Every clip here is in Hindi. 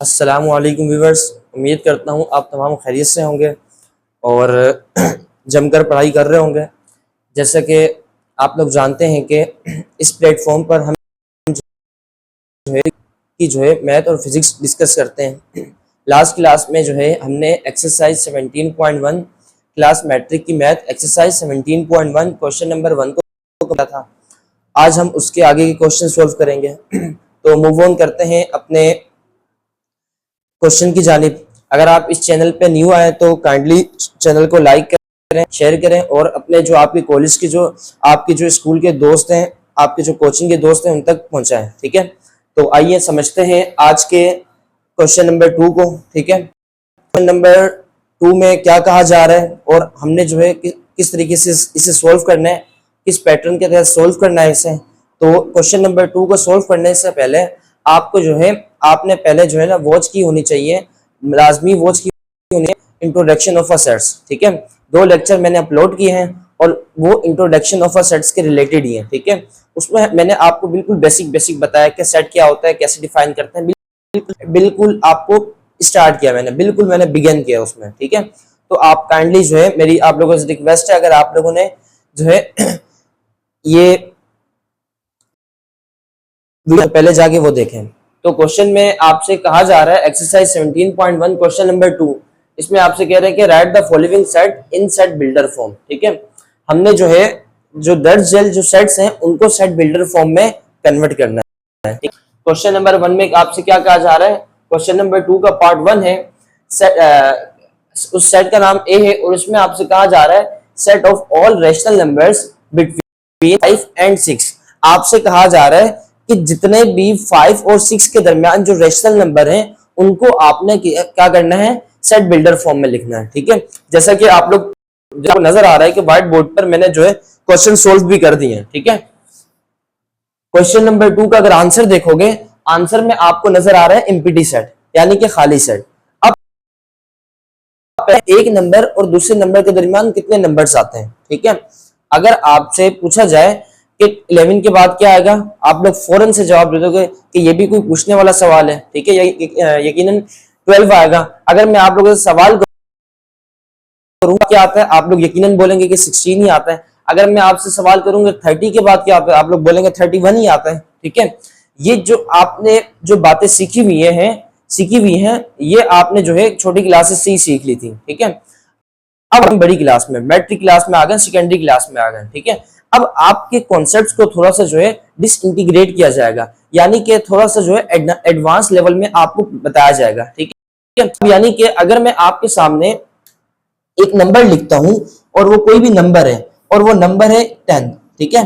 अस्सलामु अलैकुम व्यूवर्स। उम्मीद करता हूँ आप तमाम खैरियत से होंगे और जमकर पढ़ाई कर रहे होंगे। जैसा कि आप लोग जानते हैं कि इस प्लेटफॉर्म पर हम जो है मैथ और फिज़िक्स डिस्कस करते हैं। लास्ट क्लास में जो है हमने एक्सरसाइज 17.1 क्लास मैट्रिक की मैथ एक्सरसाइज 17.1 क्वेश्चन नंबर 1 को किया था। आज हम उसके आगे के क्वेश्चन सॉल्व करेंगे। तो मूव ऑन करते हैं अपने क्वेश्चन की जानिब। अगर आप इस चैनल पे न्यू आए तो काइंडली चैनल को लाइक करें, शेयर करें और अपने जो आपके कॉलेज के आपके जो स्कूल के दोस्त हैं, आपके जो कोचिंग के दोस्त हैं उन तक पहुंचाएं। ठीक है, तो आइए समझते हैं आज के क्वेश्चन नंबर 2 को। ठीक है, क्वेश्चन नंबर 2 में क्या कहा जा रहा है और हमने जो है किस तरीके से इसे सोल्व करना है, किस पैटर्न के तहत सोल्व करना है इसे। तो क्वेश्चन नंबर 2 को सोल्व करने से पहले आपको जो है आपने पहले जो है ना वॉच की होनी चाहिए, लाजमी वॉच की होनी है इंट्रोडक्शन ऑफ अ सेट्स। ठीक है, 2 लेक्चर मैंने अपलोड किए हैं और वो इंट्रोडक्शन ऑफ अ सेट्स के रिलेटेड ही है। ठीक है, उसमें मैंने आपको बिल्कुल बेसिक बताया कि सेट क्या होता है, कैसे डिफाइन करते हैं, बिल्कुल आपको स्टार्ट किया मैंने बिगिन किया उसमें। ठीक है, तो आप काइंडली जो है मेरी आप लोगों से रिक्वेस्ट है, अगर आप लोगों ने जो है ये वीडियो पहले जाके वो देखें। तो क्वेश्चन में आपसे कहा जा रहा है एक्सरसाइज 17.1 क्वेश्चन नंबर 2, इसमें आपसे कह रहे हैं कि right the following set in set builder form. ठीक है, हमने जो है जो दर्ज झेल जो सेट्स हैं उनको सेट बिल्डर फॉर्म में कन्वर्ट करना है। क्वेश्चन नंबर 1 में आपसे क्या कहा जा रहा है, क्वेश्चन नंबर 2 का पार्ट 1 है, उस सेट का नाम ए है और उसमें आपसे कहा जा रहा है set of all rational numbers between 5 and 6। आपसे कहा जा रहा है कि जितने भी 5 और 6 के दरमियान जो रैशनल नंबर हैं उनको आपने क्या करना है, सेट बिल्डर फॉर्म में लिखना है। ठीक है, जैसा कि आप लोग नजर आ रहा है कि व्हाइट बोर्ड पर मैंने जो है क्वेश्चन सोल्व भी कर दिए हैं। ठीक है, क्वेश्चन नंबर 2 का अगर आंसर देखोगे, आंसर में आपको नजर आ रहा है एम्प्टी सेट यानी कि खाली सेट। अब एक नंबर और दूसरे नंबर के दरमियान कितने नंबर्स आते हैं। ठीक है, अगर आपसे पूछा जाए कि 11 के बाद क्या आएगा, आप लोग फौरन से जवाब दे दोगे कि ये भी कोई पूछने वाला सवाल है। ठीक है, यकीनन 12 आएगा। अगर मैं आप लोगों से सवाल करूंगा क्या आता है, आप लोग यकीनन बोलेंगे कि 16 ही आता है। अगर मैं आपसे सवाल करूंगा 30 के बाद क्या आता है, आप लोग बोलेंगे 31 ही आता है। ठीक है, ये जो आपने जो बातें सीखी हुई हैं ये आपने जो है छोटी क्लासेस से ही सीख ली थी। ठीक है, अब हम बड़ी क्लास में मैट्रिक क्लास में आ गए, सेकेंडरी क्लास में आ गए। ठीक है, अब आपके कॉन्सेप्ट्स को थोड़ा सा जो है डिसइंटीग्रेट किया जाएगा, यानी कि थोड़ा सा जो है एडवांस लेवल में आपको बताया जाएगा। ठीक है, यानी कि अगर मैं आपके सामने एक नंबर लिखता हूं और वो कोई भी नंबर है और वो नंबर है 10। ठीक है,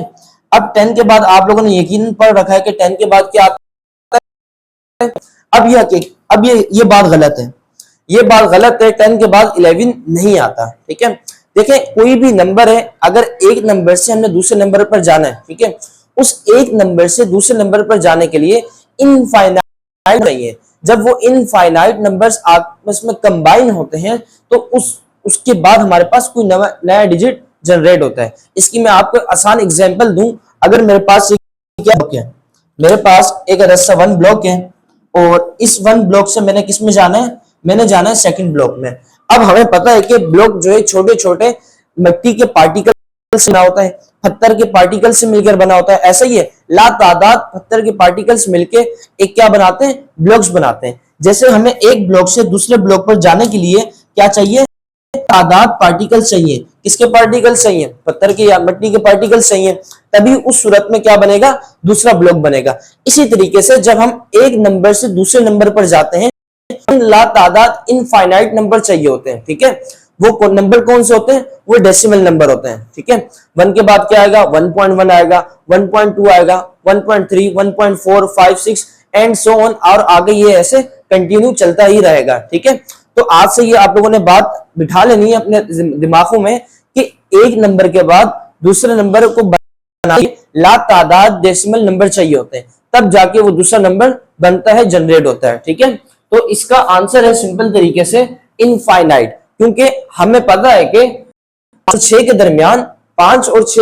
अब 10 के बाद आप लोगों ने यकीनन पढ़ रखा है कि 10 के बाद क्या आता है। अब ये बात गलत है, ये बात गलत है, 10 के बाद 11 नहीं आता। ठीक है, देखें कोई भी नंबर है, अगर एक नंबर से हमने दूसरे नंबर पर जाना है, ठीक है, उस एक नंबर से दूसरे नंबर पर जाने के लिए इनफाइनाइट नहीं है। जब वो इनफाइनाइट नंबर्स आपस में कंबाइन होते हैं तो उसके बाद हमारे पास कोई नया डिजिट जनरेट होता है। इसकी मैं आपको आसान एग्जांपल दूं, अगर मेरे पास क्या ब्लॉक है, मेरे पास एक रस्सा 1 ब्लॉक है और इस 1 ब्लॉक से मैंने किस में जाना है, मैंने जाना है सेकंड ब्लॉक में। अब हमें पता है कि ब्लॉक जो है छोटे छोटे मिट्टी के पार्टिकल से बना होता है, पत्थर के पार्टिकल से मिलकर बना होता है। ऐसा ही है, लातादाद पत्थर के पार्टिकल्स मिलकर एक क्या बनाते हैं, ब्लॉक्स बनाते हैं। जैसे हमें एक ब्लॉक से दूसरे ब्लॉक पर जाने के लिए क्या चाहिए, तादाद पार्टिकल चाहिए। किसके पार्टिकल चाहिए, पत्थर के या मिट्टी के पार्टिकल चाहिए, तभी उस सूरत में क्या बनेगा, दूसरा ब्लॉक बनेगा। इसी तरीके से जब हम एक नंबर से दूसरे नंबर पर जाते हैं, लातादाद इनफाइनाइट नंबर चाहिए होते हैं। ठीक है, वो नंबर कौन से होते हैं, वो डेसिमल नंबर होते हैं। ठीक है, 1 के बाद क्या आएगा, 1.1 आएगा, 1.2 आएगा, 1.3, 1.4, 5, 6 एंड सो ऑन, और आगे ये ऐसे कंटिन्यू चलता ही रहेगा। ठीक है, तो आज से ये आप लोगों ने बात बिठा लेनी है अपने दिमागों में कि एक नंबर के बाद दूसरे नंबर को बनाने लातादाद डेसिमल नंबर चाहिए होते हैं, तब जाके वो दूसरा नंबर बनता है, जनरेट होता है। ठीक है, तो इसका आंसर है सिंपल तरीके से इनफाइनाइट, क्योंकि हमें पता है कि 5 और 6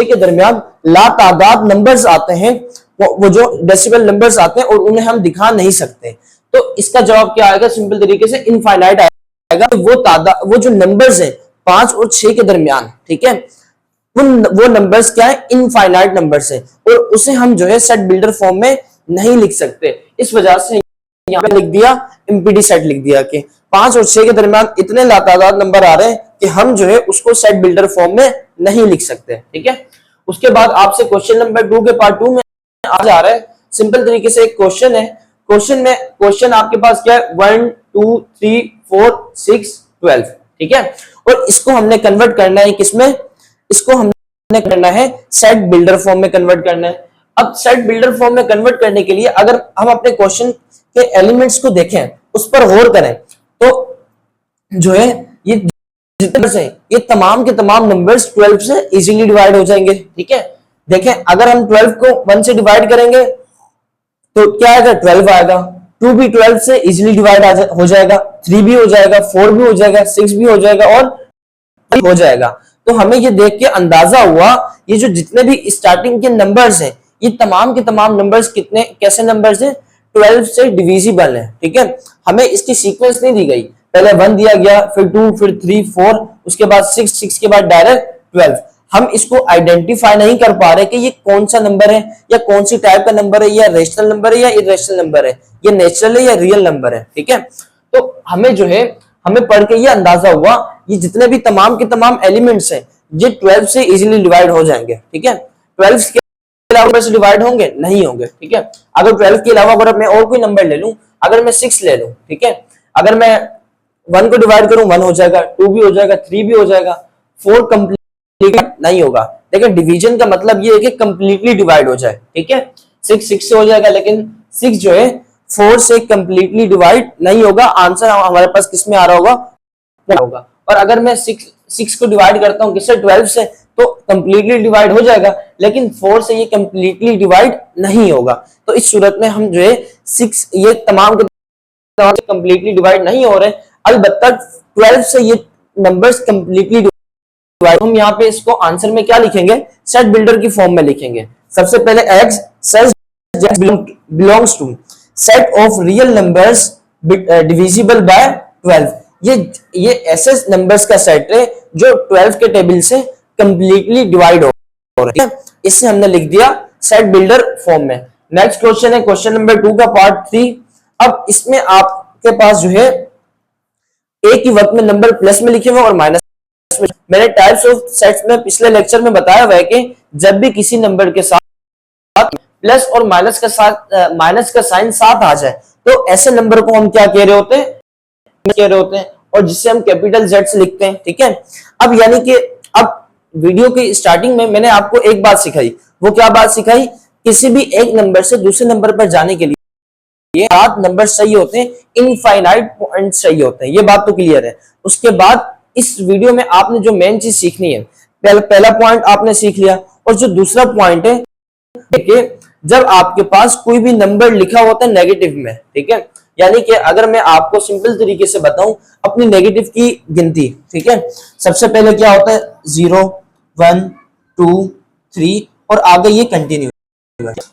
के दरमियान लातादाद नंबर्स आते हैं, वो जो डेसिमल नंबर्स आते हैं और उन्हें हम दिखा नहीं सकते। तो इसका जवाब क्या आएगा, सिंपल तरीके से इनफाइनाइट आएगा। वो जो नंबर्स है 5 और 6 के दरमियान, ठीक है, वो नंबर्स क्या है, इनफाइनाइट नंबर्स है, और उसे हम जो है सेट बिल्डर फॉर्म में नहीं लिख सकते। इस वजह से यहाँ पे लिख दिया एमपीटी सेट, लिख दिया कि 5 और 6 के दरमियान इतने लातादाद नंबर आ रहे हैं कि हम जो है उसको सेट बिल्डर फॉर्म में नहीं लिख सकते, ठीक है। उसके बाद आपसे क्वेश्चन नंबर 2 के पार्ट 2 में आ जा रहा है। सिंपल तरीके से एक क्वेश्चन है, क्वेश्चन आपके पास क्या है, 1 2 3 4 6 12, ठीक है, और इसको हमने कन्वर्ट करना है किसमें, इसको हमने करना है सेट बिल्डर फॉर्म में कन्वर्ट करना है। अब सेट बिल्डर फॉर्म में कन्वर्ट करने के लिए अगर हम अपने क्वेश्चन के एलिमेंट्स को देखें, उस पर गौर करें, तो जो है ये जितने हैं ये तमाम के तमाम नंबर्स 12 से इजीली डिवाइड हो जाएंगे, ठीक है। देखें अगर हम 12 को 1 से डिवाइड करेंगे तो क्या आएगा, 12 आएगा। 2 भी 12 से इजीली डिवाइड हो जाएगा, 3 भी हो जाएगा, 4 भी हो जाएगा, 6 भी हो जाएगा और हो जाएगा। तो हमें ये देख के अंदाजा हुआ ये जो जितने भी स्टार्टिंग के नंबर्स हैं ये तमाम के तमाम नंबर्स कितने कैसे नंबर्स हैं, 12 से डिविजिबल है, ठीक है। हमें इसकी सीक्वेंस नहीं दी गई, पहले 1 दिया गया, फिर 2, फिर 3, 4, उसके बाद 6 के बाद डायरेक्ट 12। हम इसको आइडेंटिफाई नहीं कर पा रहे कि ये कौन सा नंबर है या कौन सी टाइप का नंबर है, या रेशनल नंबर है या इरेशनल नंबर है, ये नेचुरल है या रियल नंबर है, ठीक है। तो हमें जो है हमें पढ़ के ये अंदाजा हुआ ये जितने भी तमाम के तमाम एलिमेंट्स हैं ये 12 से इजीली डिवाइड हो जाएंगे, ठीक है। 12 के अलावा से डिवाइड होंगे नहीं होंगे, ठीक है। अगर 12 के अलावा अगर मैं और कोई नंबर ले लूं, अगर मैं 6 ले लूं, ठीक है, अगर मैं 1 को डिवाइड करूं 1 हो जाएगा, 2 भी हो जाएगा, 3 भी हो जाएगा, 4 कंप्लीट नहीं होगा। देखिए डिवीजन का मतलब ये है कि कंप्लीटली डिवाइड हो जाए, ठीक है। 6 से हो जाएगा, लेकिन 6 जो है 4 से कंप्लीटली डिवाइड नहीं होगा। आंसर हमारे पास किस में आ रहा होगा। और अगर मैं 6 को डिवाइड करता हूं किससे, 12 से, तो कंप्लीटली डिवाइड हो जाएगा, लेकिन 4 से ये कंप्लीटली डिवाइड नहीं होगा। तो इस सूरत में हम जो है 6 ये तमाम के कंप्लीटली डिवाइड नहीं हो रहे, अलबत्ता 12 से ये नंबर्स कंप्लीटली डिवाइड। हम यहाँ पे इसको आंसर में क्या लिखेंगे, सेट बिल्डर की फॉर्म में लिखेंगे। सबसे पहले x set belongs to set of real numbers divisible by 12। ये ऐसे नंबर्स का सेट है जो 12 के टेबल से कंप्लीटली डिवाइड हो रहे हैं। इससे हमने लिख दिया सेट बिल्डर फॉर्म में। नेक्स्ट क्वेश्चन है क्वेश्चन नंबर 2 का पार्ट 3। अब इसमें आपके पास जो है एक ही वक्त में नंबर प्लस में लिखे हुए और माइनस में। मैंने टाइप्स ऑफ सेट्स में पिछले लेक्चर में बताया हुआ है कि जब भी किसी नंबर के साथ प्लस और माइनस का साइन साथ आ जाए तो ऐसे नंबर को हम क्या कह रहे होते हैं, और जिससे हम कैपिटल जेड से लिखते हैं, ठीक है। अब यानी कि अब वीडियो की स्टार्टिंग में मैंने आपको एक बात सिखाई, वो क्या बात सिखाई, किसी भी एक नंबर से दूसरे नंबर पर जाने के लिए 7 नंबर सही होते हैं, इनफाइनाइट पॉइंट सही होते हैं, ये बात तो क्लियर है। उसके बाद इस वीडियो में आपने जो मेन चीज सीखनी है, पहला पॉइंट आपने सीख लिया, और जो दूसरा पॉइंट है देखिए जब आपके पास कोई भी नंबर लिखा होता है नेगेटिव में, ठीक है, यानी कि अगर मैं आपको सिंपल तरीके से बताऊं अपनी नेगेटिव की गिनती, ठीक है, सबसे पहले क्या होता है 0 1 2 3 और आगे ये कंटिन्यू।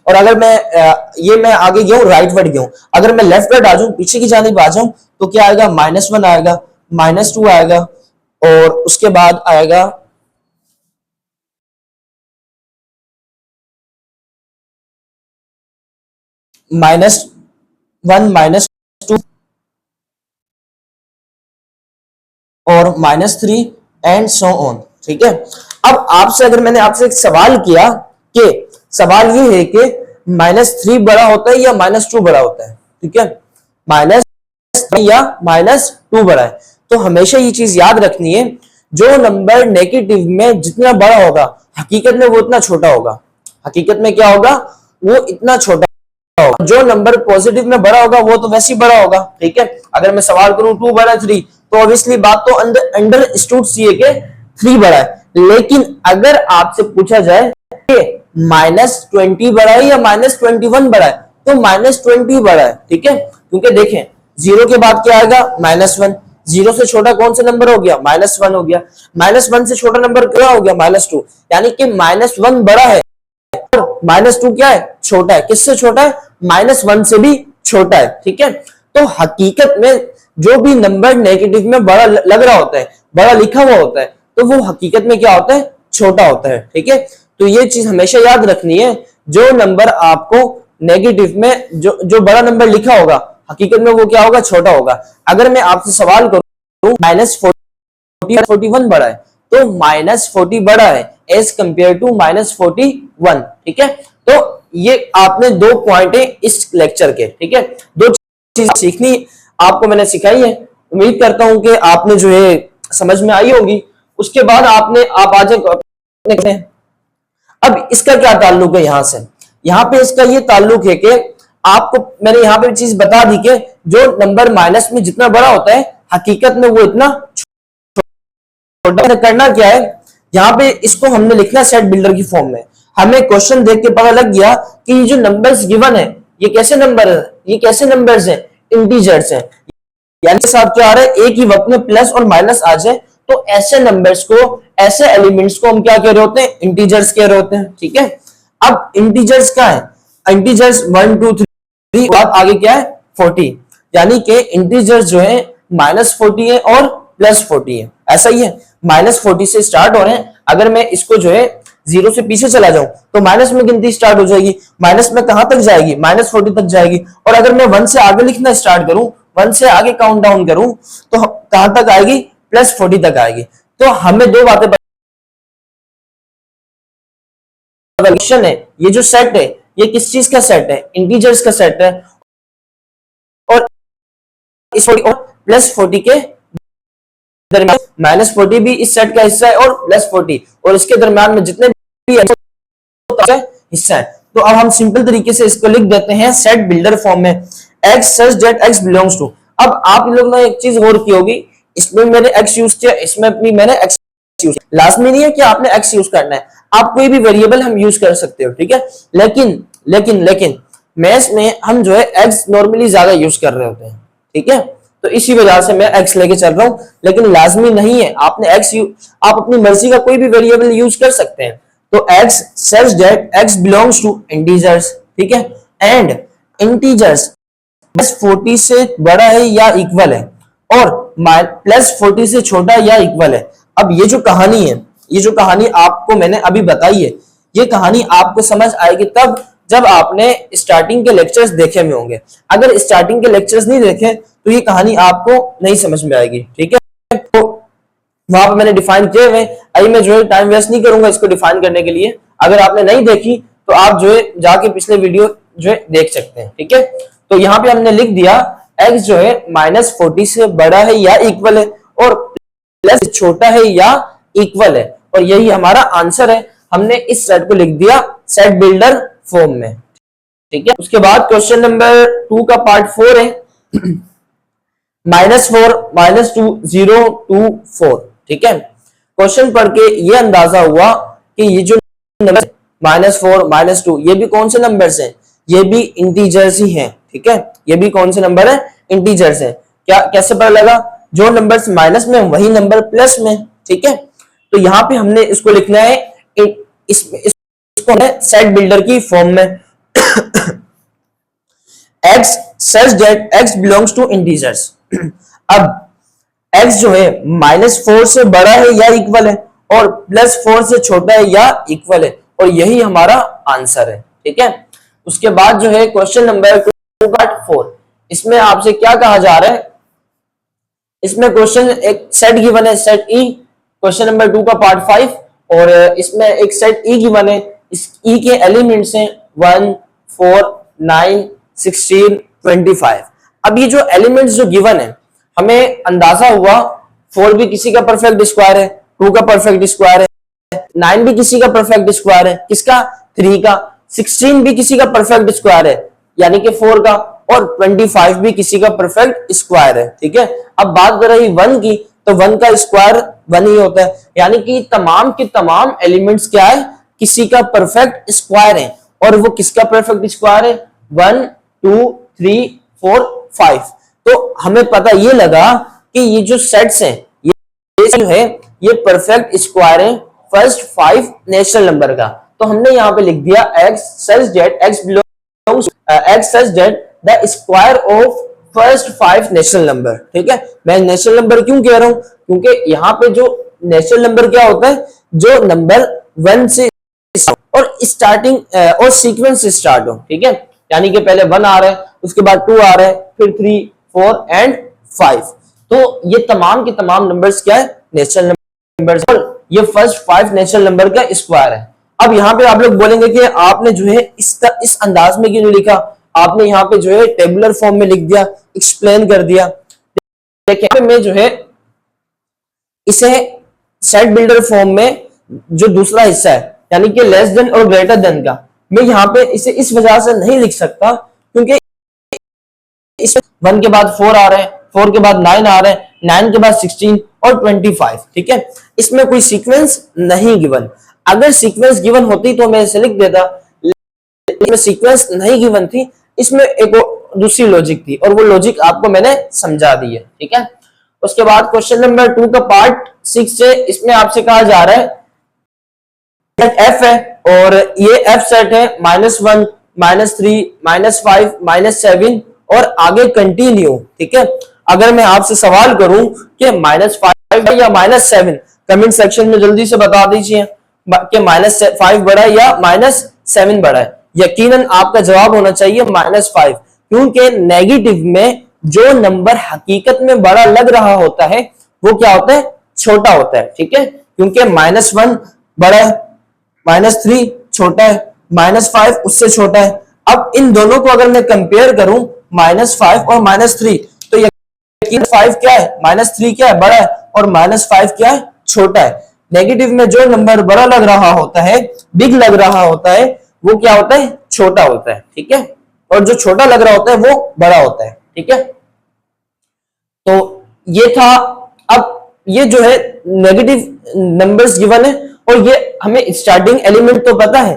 और अगर मैं आगे गया हूं राइट वर्ड गया हूं, अगर मैं लेफ्ट वर्ड आ जाऊं पीछे की जानिब आ जाऊं तो क्या आएगा -1 आएगा, -2 आएगा, और उसके बाद आएगा -1 -2 और -3 एंड सो ऑन, ठीक है। अब मैंने आपसे एक सवाल किया कि सवाल ये है कि -3 बड़ा होता है या -2 बड़ा होता है, ठीक है, -3 या -2 बड़ा है, तो हमेशा ये चीज याद रखनी है जो नंबर नेगेटिव में जितना बड़ा होगा हकीकत में वो इतना छोटा होगा, हकीकत में क्या होगा वो इतना छोटा होगा। जो नंबर पॉजिटिव में बड़ा होगा वो तो वैसे ही बड़ा होगा, ठीक है। अगर मैं सवाल करूं 2 बड़ा 3 तो ऑब्वियसली बात तो अंडरस्टूड सी है कि 3 बड़ा है, लेकिन अगर आपसे पूछा जाए कि -20 बड़ा है या -21 बड़ा है तो -20 बड़ा है, ठीक है, क्योंकि देखें 0 के बाद क्या आएगा -1, 0 से छोटा कौन सा नंबर हो गया -1 हो गया, -1 से छोटा नंबर क्या हो गया -2, यानी कि -1 बड़ा है और -2 क्या है छोटा है, किससे छोटा है -1 से भी छोटा है, ठीक है। तो हकीकत में जो भी नंबर नेगेटिव में बड़ा लग रहा होता है, बड़ा लिखा हुआ होता है, तो वो हकीकत में क्या होता है, छोटा होता है। ठीक है, तो ये चीज हमेशा याद रखनी है, जो नंबर आपको नेगेटिव में जो बड़ा नंबर लिखा होगा, हकीकत में वो क्या होगा, छोटा होगा। अगर मैं आपसे सवाल करूं -40 बड़ा है, तो -40 बड़ा है एज कंपेयर टू -41। ठीक है, तो ये आपने 2 पॉइंट है इस लेक्चर के। ठीक है, 2 चीज सीखनी आपको मैंने सिखाई है, उम्मीद करता हूं कि आपने जो है समझ में आई होगी। उसके बाद आप आज अब इसका क्या ताल्लुक है यहां से, यहां पे इसका ये ताल्लुक है कि आपको मैंने यहां पे चीज बता दी कि जो नंबर माइनस में जितना बड़ा होता है, हकीकत में वो इतना छोटा। करना क्या है, यहां पे इसको हमने लिखना सेट बिल्डर की फॉर्म में। हमें क्वेश्चन देख के पता लग गया कि ये जो नंबर्स गिवन है, ये कैसे नंबर है, ये कैसे नंबर्स हैं, इंटीजर्स हैं। यानी साहब क्या आ रहा है, एक ही वक्त में प्लस और माइनस आ जाए, तो ऐसे नंबर्स को, ऐसे एलिमेंट्स को हम क्या कह रहे होते हैं, इंटीजर्स कह रहे होते हैं। ठीक है, अब इंटीजर्स क्या है, इंटीजर्स 1 2 3, बात आगे क्या है, 40। यानी कि इंटीजर्स जो है -40 है और +40 है, ऐसा ही है। -40 से स्टार्ट हो रहे हैं, अगर मैं इसको जो है 0 से पीछे चला जाऊं तो माइनस में गिनती स्टार्ट हो जाएगी, माइनस में कहां तक जाएगी, -40 तक जाएगी। और अगर मैं 1 से आगे लिखना स्टार्ट करूं, 1 से आगे काउंट डाउन करूं, तो कहां तक आएगी, +40 तक आएगी। तो हमें 2 बातें क्वेश्चन है, ये जो सेट है ये किस चीज का सेट है, इंटीजर्स का सेट है, और इस +40 के दरमियान -40 भी इस सेट का हिस्सा है और +40, और इसके दरमियान में जितने भी हिस्सा है। तो अब हम सिंपल तरीके से इसको लिख देते हैं सेट बिल्डर फॉर्म में, x such that x belongs to। अब आप लोग ने एक चीज गौर की होगी, इसमें मैंने x यूज किया, इसमें अपनी मैंने x यूज, लाजमी नहीं है कि आपने x यूज करना है, आप कोई भी वेरिएबल हम यूज कर सकते हो। ठीक है, लेकिन लेकिन लेकिन मैथ्स में हम जो है x नॉर्मली ज्यादा यूज कर रहे होते हैं। ठीक है, तो इसी वजह से मैं x लेके चल रहा हूं, लेकिन लाजमी नहीं है, आपने आप अपनी मर्जी का कोई भी वेरिएबल यूज कर सकते हैं। तो x such that x belongs to integers। ठीक है, एंड इंटीजर्स +40 से बड़ा है या इक्वल है, और +40 से छोटा या इक्वल है। अब ये जो कहानी है, ये जो कहानी आपको मैंने अभी बताई है, ये कहानी आपको समझ आएगी तब जब आपने स्टार्टिंग के लेक्चर्स देखे हुए होंगे। अगर स्टार्टिंग के लेक्चर्स नहीं देखे तो ये कहानी आपको नहीं समझ में आएगी। ठीक है, तो वहां पर मैंने डिफाइन किए हुए, अभी मैं जो है टाइम वेस्ट नहीं करूंगा इसको डिफाइन करने के लिए। अगर आपने नहीं देखी तो आप जो है जाके पिछले वीडियो जो है देख सकते हैं। ठीक है, तो यहाँ पे हमने लिख दिया x जो है -40 से बड़ा है या इक्वल है, और प्लस छोटा है या इक्वल है, और यही हमारा आंसर है। हमने इस सेट को लिख दिया सेट बिल्डर फॉर्म में। ठीक है, उसके बाद क्वेश्चन नंबर 2 का पार्ट 4 है, -4 -2 0 2 4। ठीक है, क्वेश्चन पढ़ के ये अंदाजा हुआ कि ये जो नंबर -4 -2 ये भी कौन से नंबर्स हैं, ये भी इंटीजर्स ही हैं। ठीक है, ये भी कौन से नंबर है, इंटीजर्स हैं। क्या कैसे पता लगा, जो नंबर्स माइनस में वही नंबर प्लस में। ठीक है, तो यहां पे हमने इसको लिखना है इसको सेट बिल्डर की फॉर्म में x such that x belongs to integers। अब x जो है -4 से बड़ा है या इक्वल है, और +4 से छोटा है या इक्वल है, और यही हमारा आंसर है। ठीक है, उसके बाद जो है क्वेश्चन नंबर 2 पार्ट 4, इसमें आपसे क्या कहा जा रहा है, इसमें क्वेश्चन एक सेट गिवन है, सेट ई, क्वेश्चन नंबर 2 का पार्ट 5, और इसमें एक सेट ई गिवन है, इस ई के एलिमेंट्स हैं 1 4 9 16 25। अब ये जो एलिमेंट्स जो गिवन है, हमें अंदाजा हुआ 4 भी किसी का परफेक्ट स्क्वायर है, 2 का परफेक्ट स्क्वायर है, 9 भी किसी का परफेक्ट स्क्वायर है, किसका, 3 का, 16 भी किसी का परफेक्ट स्क्वायर है यानी कि 4 का, और 25 भी किसी का परफेक्ट स्क्वायर है। ठीक है, अब बात कर रही 1 की, तो 1 का स्क्वायर 1 ही होता है, यानी कि तमाम के तमाम एलिमेंट्स क्या है, किसी का परफेक्ट स्क्वायर है, और वो किसका परफेक्ट स्क्वायर है, 1 2 3 4 5। तो हमें पता ये लगा कि ये जो सेट्स हैं ये जो है ये परफेक्ट स्क्वायर है फर्स्ट 5 नेचुरल नंबर का। तो हमने यहाँ पे लिख दिया x such that x belongs x such that the square of first 5 natural number. ठीक है, मैं नेचुरल नंबर क्यों कह रहा हूं, क्योंकि यहाँ पे जो नेचुरल नंबर क्या होता है, जो नंबर 1 से और स्टार्टिंग और सीक्वेंस से स्टार्ट हो। ठीक है, यानी कि पहले 1 आ रहा है, उसके बाद 2 आ रहा है, फिर 3, 4 एंड 5। तो ये तमाम के तमाम नंबर्स क्या है, नेचुरल नंबर्स। ये फर्स्ट 5 नेचुरल नंबर का स्क्वायर है। अब यहाँ पे आप लोग बोलेंगे कि आपने जो है इस अंदाज में क्यों नहीं लिखा, आपने यहाँ पे जो है टेबुलर फॉर्म में लिख दिया, एक्सप्लेन कर दिया। देखिए मैं जो है इसे सेट बिल्डर फॉर्म में जो दूसरा हिस्सा है, यानी कि लेस देन और ग्रेटर देन का, मैं यहाँ पे इसे इस वजह से नहीं लिख सकता क्योंकि इस 1 के बाद 4 आ रहे हैं, 4 के बाद 9 आ रहे हैं, 9 के बाद 16 और 25। ठीक है, इसमें कोई सीक्वेंस नहीं गिवन। अगर सीक्वेंस गिवन होती तो मैं इसे लिख देता, लेकिन सीक्वेंस नहीं गिवन थी, इसमें एक दूसरी लॉजिक थी और वो लॉजिक आपको मैंने समझा दी है। ठीक है, उसके बाद क्वेश्चन नंबर 2 का पार्ट 6 है। इसमें आपसे कहा जा रहा है एफ है और ये एफ सेट है -1, -3, -5, -7 और आगे कंटिन्यू। ठीक है, अगर मैं आपसे सवाल करूं कि -5 या -7, कमेंट सेक्शन में जल्दी से बता दीजिए कि -5 बड़ा है या -7 बड़ा है। यकीनन आपका जवाब होना चाहिए -5, क्योंकि नेगेटिव में जो नंबर हकीकत में बड़ा लग रहा होता है वो क्या होता है, छोटा होता है। ठीक है, क्योंकि -1 बड़ा है, -3 छोटा है, -5 उससे छोटा है। अब इन दोनों को अगर मैं कंपेयर करूं, -5 और -3, तो यकीन 5 क्या है, -3 क्या है, बड़ा है, और -5 क्या है, छोटा है। नेगेटिव में जो नंबर बड़ा लग रहा होता है, बिग लग रहा होता है, वो क्या होता है, छोटा होता है। ठीक है, और जो छोटा लग रहा होता है वो बड़ा होता है। ठीक है, तो ये था। अब ये जो है नेगेटिव नंबर्स गिवन है और ये हमें स्टार्टिंग एलिमेंट तो पता है,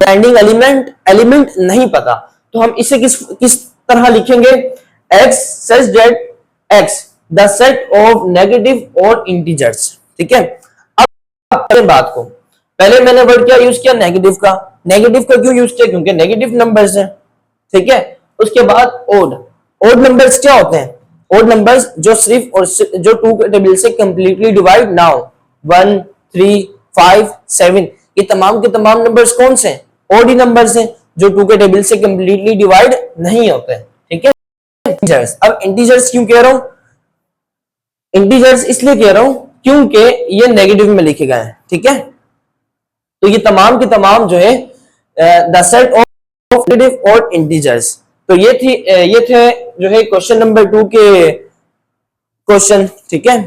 एंडिंग एलिमेंट नहीं पता, तो हम इसे किस तरह लिखेंगे, x such that x the set of negative और इंटीजर्स। ठीक है, अब बात को, पहले मैंने वर्ड क्या यूज किया, नेगेटिव का। नेगेटिव का क्यों यूज किया, क्योंकि नेगेटिव नंबर्स हैं। ठीक है, उसके बाद ओड नंबर्स क्या होते हैं, ओड नंबर्स जो सिर्फ और जो 2 के टेबल से कंप्लीटली डिवाइड ना हो, 1, 3, 5, 7, ये तमाम के तमाम नंबर्स कौन से हैं, ओड ही नंबर्स हैं जो 2 के टेबल से कंप्लीटली डिवाइड नहीं होते हैं। ठीक है, इंटीजर्स। अब इंटीजर्स क्यों कह रहा हूं, इंटीजर्स इसलिए कह रहा हूं क्योंकि ये नेगेटिव में लिखे गए हैं। ठीक है, तो ये तमाम के तमाम जो है द सेट ऑफ नेगेटिव और इंटीजर्स। तो ये थे जो है क्वेश्चन नंबर 2 के क्वेश्चन। ठीक है,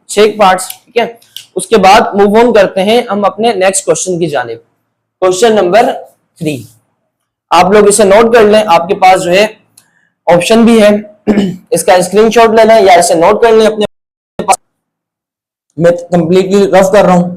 6 पार्ट्स। ठीक है, उसके बाद मूव ऑन करते हैं हम अपने नेक्स्ट क्वेश्चन की जानिब। क्वेश्चन नंबर 3, आप लोग इसे नोट कर लें, आपके पास जो है ऑप्शन भी है, इसका स्क्रीनशॉट लेना है या इसे नोट कर लें अपने पास। मैं कंप्लीटली रफ कर रहा हूं।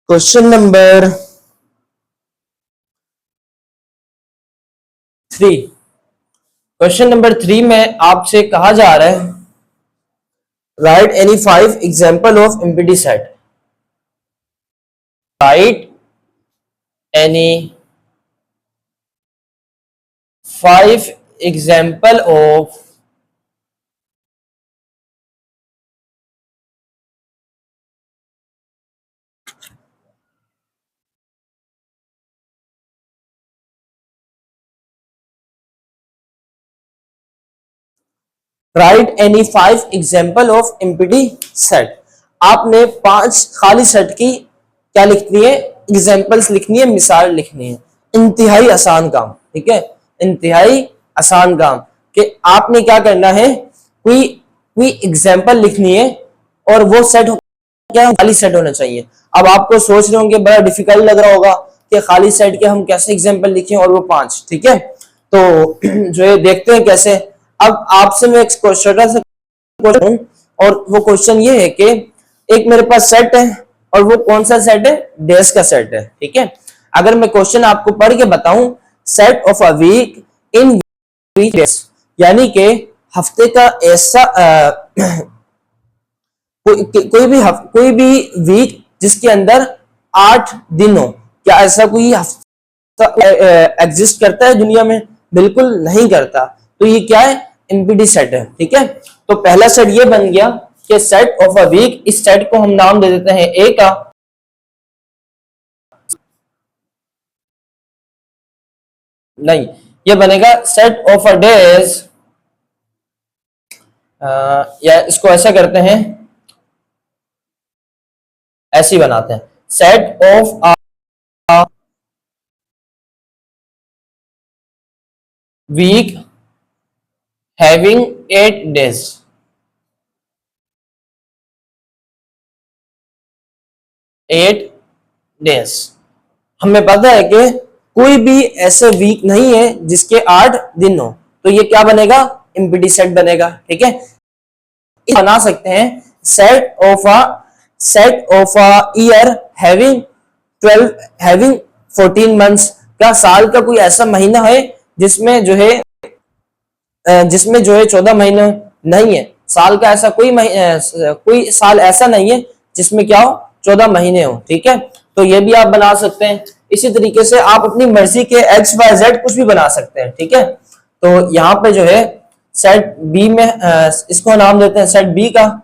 क्वेश्चन नंबर 3, क्वेश्चन नंबर 3 में आपसे कहा जा रहा है right any 5 example of empty set. Right any 5 example of right any 5 example of empty set. आपने 5 खाली सेट की क्या लिखनी है, एग्जाम्पल्स लिखनी है, मिसाल लिखनी है। इंतहाई आसान काम, ठीक है, इंतहाई आसान काम कि आपने क्या करना है, कोई कोई एग्जाम्पल लिखनी है और वो सेट क्या खाली सेट होना चाहिए। अब आपको सोच रहे होंगे बड़ा डिफिकल्ट लग रहा होगा कि खाली सेट के हम कैसे एग्जाम्पल लिखें और वो 5, ठीक है, तो जो है देखते हैं कैसे। अब आपसे मैं एक छोटा सा क्वेश्चन, और वो क्वेश्चन ये है कि एक मेरे पास सेट है और वो कौन सा सेट है, डेज का सेट है, ठीक है। अगर मैं क्वेश्चन आपको पढ़ के बताऊं, set of a week in week days, यानी कि हफ्ते का ऐसा कोई भी वीक जिसके अंदर 8 दिन हो, क्या ऐसा कोई हफ्ता एग्जिस्ट करता है दुनिया में? बिल्कुल नहीं करता। तो ये क्या है, एमपीटी सेट है, ठीक है। तो पहला सेट ये बन गया कि सेट ऑफ अ वीक, इस सेट को हम नाम दे देते हैं ए का, नहीं ये बनेगा सेट ऑफ अ डेज, या इसको ऐसा करते हैं, ऐसे ही बनाते हैं, set of a week having 8 days, 8 days. हमें पता है कि कोई भी ऐसे वीक नहीं है जिसके 8 दिन हो, तो ये क्या बनेगा, एमपीटी सेट बनेगा, ठीक है। बना सकते हैं set of a year having 12 having 14 months, क्या साल का कोई ऐसा महीना है जिसमें जो है 14 महीने नहीं है, साल का ऐसा कोई साल ऐसा नहीं है जिसमें क्या हो, 14 महीने हो, ठीक है। तो ये भी आप बना सकते हैं। इसी तरीके से आप अपनी मर्जी के एक्स वाई जेड कुछ भी बना सकते हैं, ठीक है। तो यहाँ पे जो है सेट बी में इसको नाम देते हैं सेट बी का,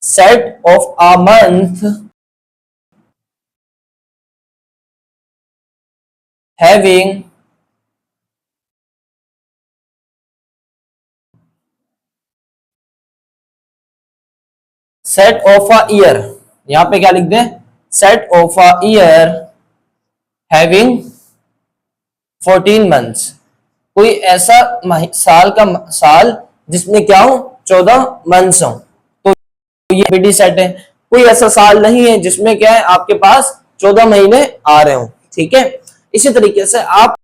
set of a month having set of a year, यहां पे क्या लिख दें, set of a year having 14 months, कोई ऐसा साल जिसमें क्या हो, 14 मंथ्स हो, तो ये एमपीटी सेट है। कोई ऐसा साल नहीं है जिसमें क्या है आपके पास 14 महीने आ रहे हो, ठीक है। इसी तरीके से आप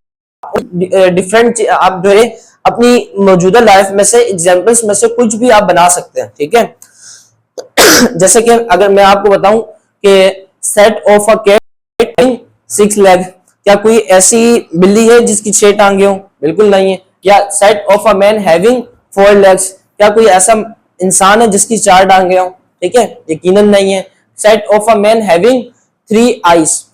डिफरेंट आप जो है अपनी मौजूदा लाइफ में से एग्जांपल्स में से कुछ भी आप बना सकते हैं, ठीक है। जैसे कि अगर मैं आपको बताऊं कि set of a cat 6 leg, क्या कोई ऐसी बिल्ली है जिसकी 6 टांगे हो? बिल्कुल नहीं है। या set of a man having 4 legs, क्या कोई ऐसा इंसान है जिसकी 4 टांगे हो? ठीक है, यकीनन नहीं है। Set of a man having 3 eyes,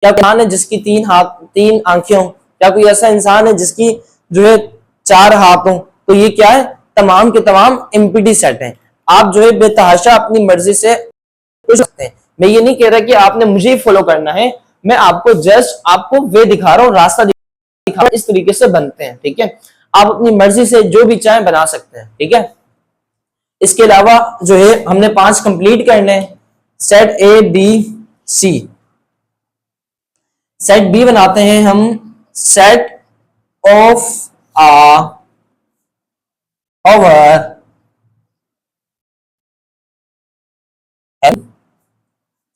क्या इंसान है जिसकी 3 हाथ 3 आंखें हो? क्या कोई ऐसा इंसान है जिसकी जो है 4 हाथ हो? तो ये क्या है, तमाम के तमाम एमपीटी सेट हैं। आप जो है बेतहाशा अपनी मर्जी से पूछ सकते हैं। मैं ये नहीं कह रहा कि आपने मुझे ही फॉलो करना है, मैं आपको जस्ट आपको वे दिखा रहा हूँ, रास्ता दिखा रहा हूँ, इस तरीके से बनते हैं, ठीक है। आप अपनी मर्जी से जो भी चाहें बना सकते हैं, ठीक है। इसके अलावा जो है हमने 5 कंप्लीट करने हैं। Set A B C, set B बनाते हैं हम, set of a over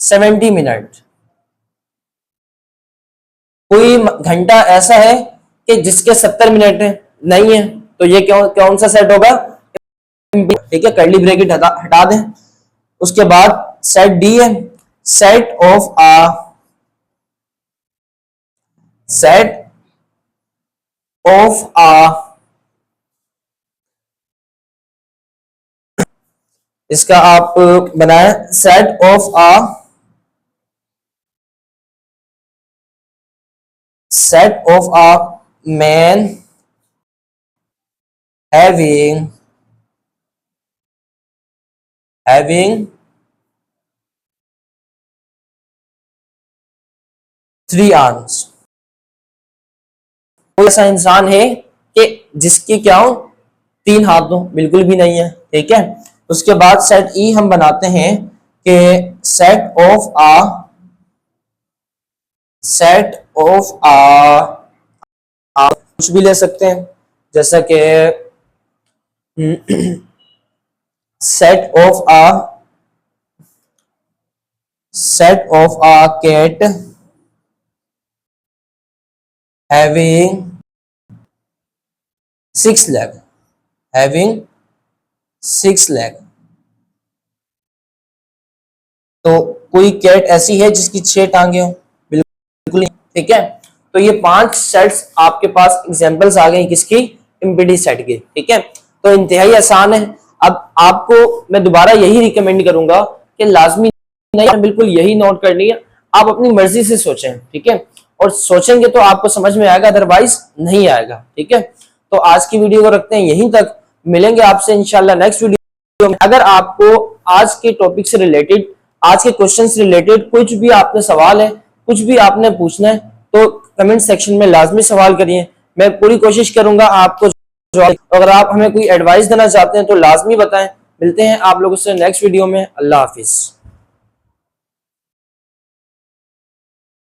70 minute, कोई घंटा ऐसा है कि जिसके 70 मिनट है, नहीं है, तो ये कौन सा सेट होगा, ठीक है। कर्ली ब्रैकेट हटा दें। उसके बाद सेट डी है, set of ah set of ah इसका आप बनाएं, set of ah man having 3 arms, कोई ऐसा इंसान है कि जिसकी क्या हो, 3 हाथ हो? बिल्कुल भी नहीं है, ठीक है। उसके बाद सेट ई हम बनाते हैं के सेट ऑफ आप कुछ भी ले सकते हैं, जैसा कि set of a cat having 6 leg। तो कोई कैट ऐसी है जिसकी 6 टांगे हो? बिल्कुल नहीं, ठीक है। तो ये 5 सेट्स आपके पास एग्जांपल्स आ गए किसकी? एम्प्टी सेट के, ठीक है। तो इंतहाई आसान है। अब आपको मैं दोबारा यही रिकमेंड करूंगा कि लाजमी नहीं, बिल्कुल यही नोट करनी है, आप अपनी मर्जी से सोचें, ठीक है। और सोचेंगे तो आपको समझ में आएगा, अदरवाइज नहीं आएगा, ठीक है। तो आज की वीडियो को रखते हैं यहीं तक, मिलेंगे आपसे इंशाल्लाह नेक्स्ट वीडियो में। अगर आपको आज के टॉपिक से रिलेटेड, आज के क्वेश्चन से रिलेटेड कुछ भी आपने सवाल है, कुछ भी आपने पूछना है, तो कमेंट सेक्शन में लाजमी सवाल करिए, मैं पूरी कोशिश करूंगा आपको जवाब। अगर आप हमें कोई एडवाइस देना चाहते हैं तो लाजमी बताएं। मिलते हैं आप लोगों से नेक्स्ट वीडियो में। अल्लाह हाफिज।